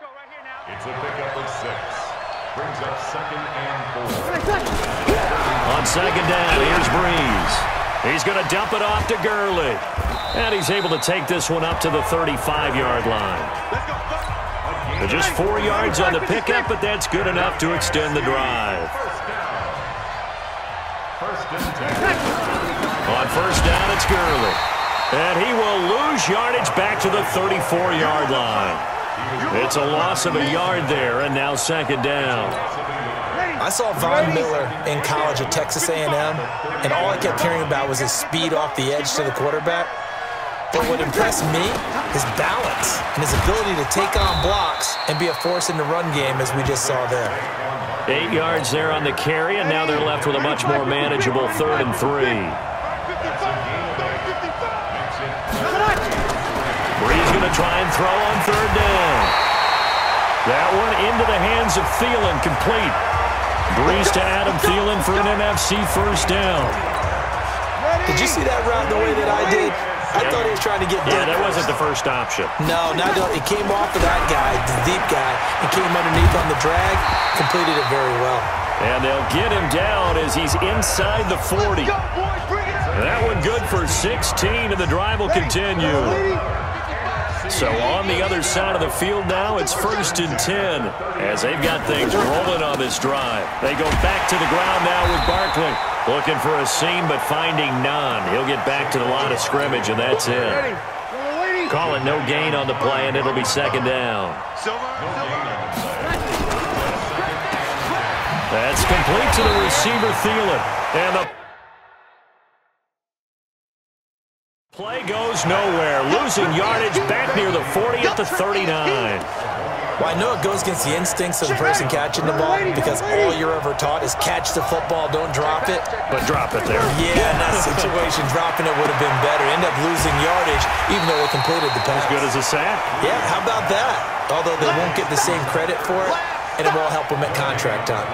It's a pickup of 6. Brings up 2nd and 4. On 2nd down, here's Breeze. He's going to dump it off to Gurley. And he's able to take this one up to the 35-yard line. Just 4 yards on the pickup, but that's good enough to extend the drive. On 1st down, it's Gurley. And he will lose yardage back to the 34-yard line. It's a loss of a yard there, and now 2nd down. I saw Von Miller in college at Texas A&M, and all I kept hearing about was his speed off the edge to the quarterback. But what impressed me, his balance and his ability to take on blocks and be a force in the run game, as we just saw there. 8 yards there on the carry, and now they're left with a much more manageable 3rd and 3. Breeze going to try and throw on 3rd down. That one into the hands of Thielen, complete. Breeze to Adam Thielen for an NFC 1st down. Did you see that route the way that I did? I thought he was trying to get deep. Yeah, that wasn't the first option. No, it came off of that guy, the deep guy, and came underneath on the drag, completed it very well. And they'll get him down as he's inside the 40. That one good for 16, and the drive will continue. So on the other side of the field now, it's 1st and 10 as they've got things rolling on this drive. They go back to the ground now with Barkley. Looking for a seam, but finding none. He'll get back to the line of scrimmage, and that's it. Call it no gain on the play, and it'll be 2nd down. That's complete to the receiver, Thielen. And the play goes nowhere. Losing yardage back near the 40 at the 39. Well, I know it goes against the instincts of the person catching the ball because all you're ever taught is catch the football, don't drop it. But drop it there. Yeah, in that situation, dropping it would have been better. End up losing yardage, even though it completed the pass. As good as a sack. Yeah, how about that? Although they won't get the same credit for it, and it won't help them at contract time.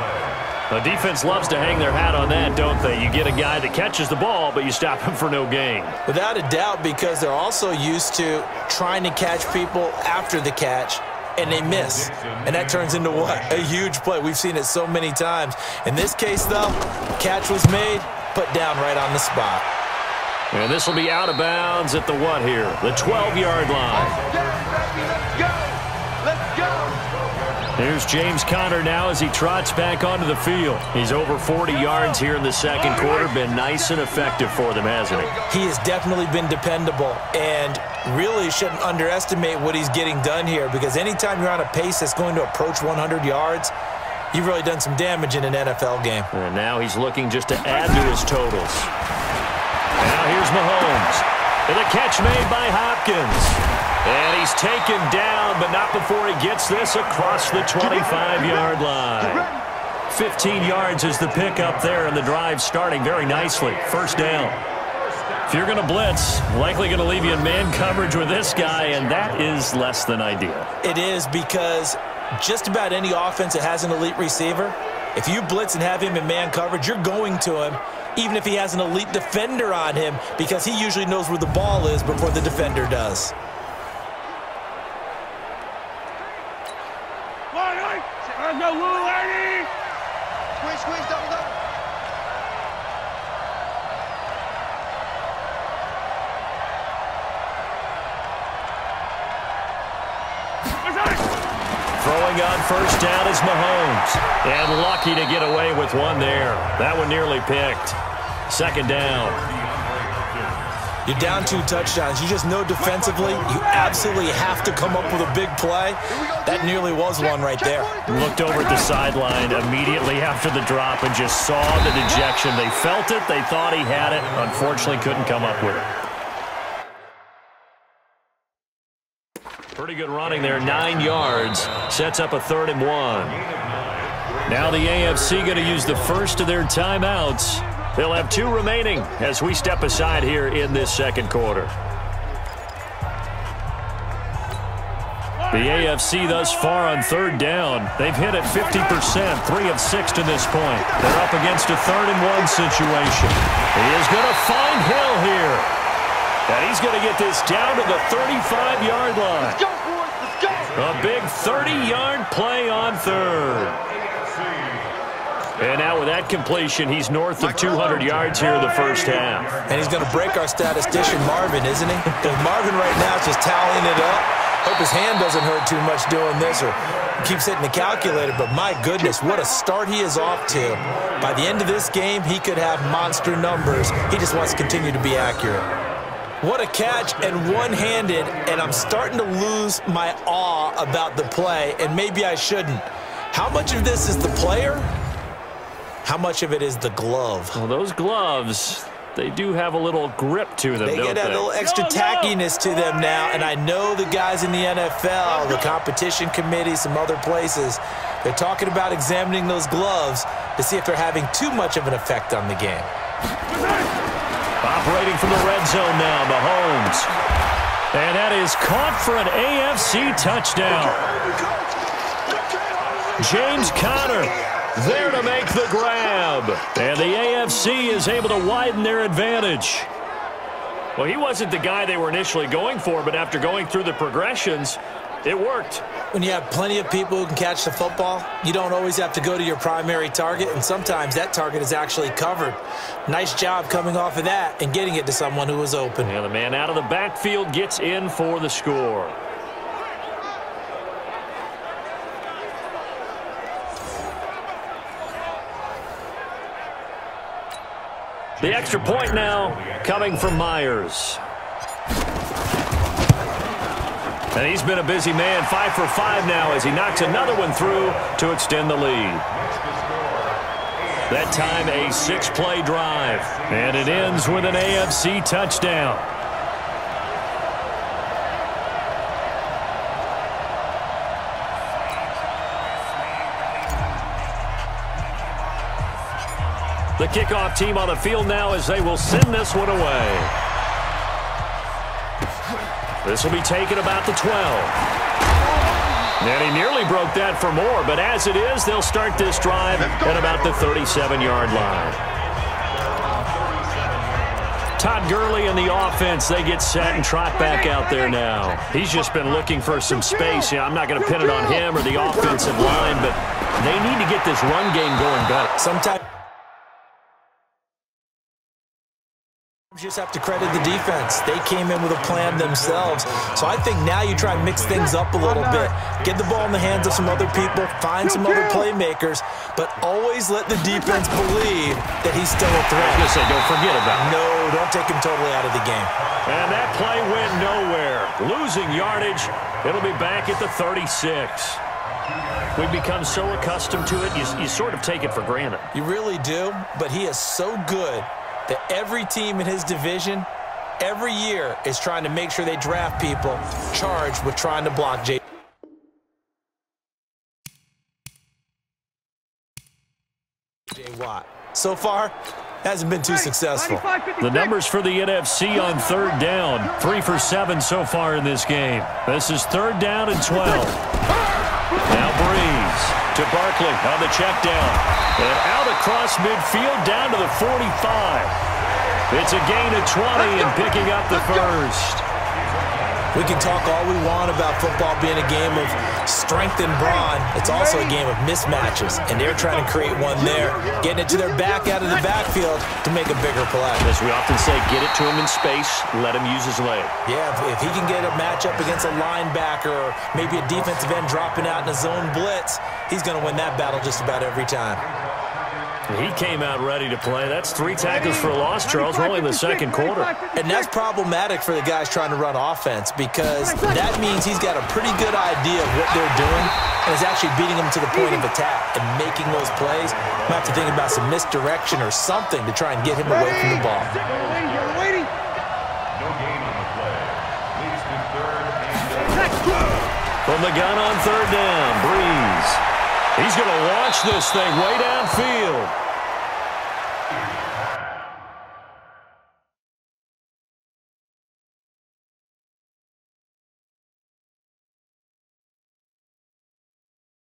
The defense loves to hang their hat on that, don't they? You get a guy that catches the ball, but you stop him for no gain. Without a doubt, because they're also used to trying to catch people after the catch, and they miss. And that turns into what? A huge play. We've seen it so many times. In this case, though, catch was made, put down right on the spot. And this will be out of bounds at the what here? The 12-yard line. Let's go! Here's James Conner now as he trots back onto the field. He's over 40 yards here in the 2nd quarter. Been nice and effective for them, hasn't he? He has definitely been dependable, and really shouldn't underestimate what he's getting done here, because anytime you're on a pace that's going to approach 100 yards, you've really done some damage in an NFL game. And now he's looking just to add to his totals. Now here's Mahomes. And the catch made by Hopkins. And he's taken down, but not before he gets this across the 25-yard line. 15 yards is the pickup there, and the drive starting very nicely. 1st down. If you're going to blitz, likely going to leave you in man coverage with this guy, and that is less than ideal. It is, because just about any offense that has an elite receiver, if you blitz and have him in man coverage, you're going to him, even if he has an elite defender on him, because he usually knows where the ball is before the defender does. No, lady! Squeeze, double, double. Throwing on 1st down is Mahomes. And lucky to get away with one there. That one nearly picked. 2nd down. You're down 2 touchdowns. You just know defensively you absolutely have to come up with a big play. That nearly was one right there. Looked over at the sideline immediately after the drop and just saw the dejection. They felt it. They thought he had it. Unfortunately, couldn't come up with it. Pretty good running there. 9 yards. Sets up a 3rd and 1. Now the AFC going to use the first of their timeouts. They'll have 2 remaining as we step aside here in this 2nd quarter. The AFC thus far on 3rd down. They've hit it 50%, 3 of 6 to this point. They're up against a 3rd and 1 situation. He is going to find Hill here. And he's going to get this down to the 35-yard line. Let's go, boys. Let's go. A big 30-yard play on third. And now with that completion, he's north of 200 yards here in the first half. And he's going to break our statistician, Marvin, isn't he? Because Marvin right now is just tallying it up. Hope his hand doesn't hurt too much doing this or keeps hitting the calculator. But my goodness, what a start he is off to. By the end of this game, he could have monster numbers. He just wants to continue to be accurate. What a catch, and one-handed, and I'm starting to lose my awe about the play, and maybe I shouldn't. How much of this is the player? How much of it is the glove? Well, those gloves, they do have a little grip to them, They get a little extra tackiness to them now, and I know the guys in the NFL, the competition committee, some other places, they're talking about examining those gloves to see if they're having too much of an effect on the game. Operating from the red zone now, Mahomes. And that is caught for an AFC touchdown. James Conner there to make the grab. And the AFC is able to widen their advantage. Well, he wasn't the guy they were initially going for, but after going through the progressions, it worked. When you have plenty of people who can catch the football, you don't always have to go to your primary target, and sometimes that target is actually covered. Nice job coming off of that and getting it to someone who was open. And the man out of the backfield gets in for the score. The extra point now coming from Myers. And he's been a busy man, 5 for 5 now as he knocks another one through to extend the lead. That time a 6-play drive. And it ends with an AFC touchdown. The kickoff team on the field now as they will send this one away. This will be taken about the 12. And he nearly broke that for more, but as it is, they'll start this drive at about the 37-yard line. Todd Gurley and the offense, they get set and trot back out there now. He's just been looking for some space. I'm not going to pin it on him or the offensive line, but they need to get this run game going better. Sometimes you just have to credit the defense. They came in with a plan themselves. So I think now you try and mix things up a little bit. Get the ball in the hands of some other people, find some other playmakers, but always let the defense believe that he's still a threat. I was going to say, don't forget about it. No, don't take him totally out of the game. And that play went nowhere. Losing yardage. It'll be back at the 36. We've become so accustomed to it, you sort of take it for granted. You really do, but he is so good that every team in his division, every year, is trying to make sure they draft people charged with trying to block J. Watt. So far, hasn't been too successful. The numbers for the NFC on third down, 3 for 7 so far in this game. This is third down and 12. Now Breeze to Barkley on the check down. And out across midfield down to the 45. It's a gain of 20 and picking up the first. We can talk all we want about football being a game of strength and brawn. It's also a game of mismatches, and they're trying to create one there, getting it to their back out of the backfield to make a bigger play. As we often say, get it to him in space, let him use his leg. Yeah, if he can get a matchup against a linebacker or maybe a defensive end dropping out in a zone blitz, he's going to win that battle just about every time. He came out ready to play. That's 3 tackles for a loss, Charles. We're only in the second quarter. And that's problematic for the guys trying to run offense because that means he's got a pretty good idea of what they're doing and is actually beating them to the point of attack and making those plays. Might have to think about some misdirection or something to try and get him away from the ball. No gain on the play. Leads to third and From the gun on third down, Breeze. He's going to launch this thing way downfield.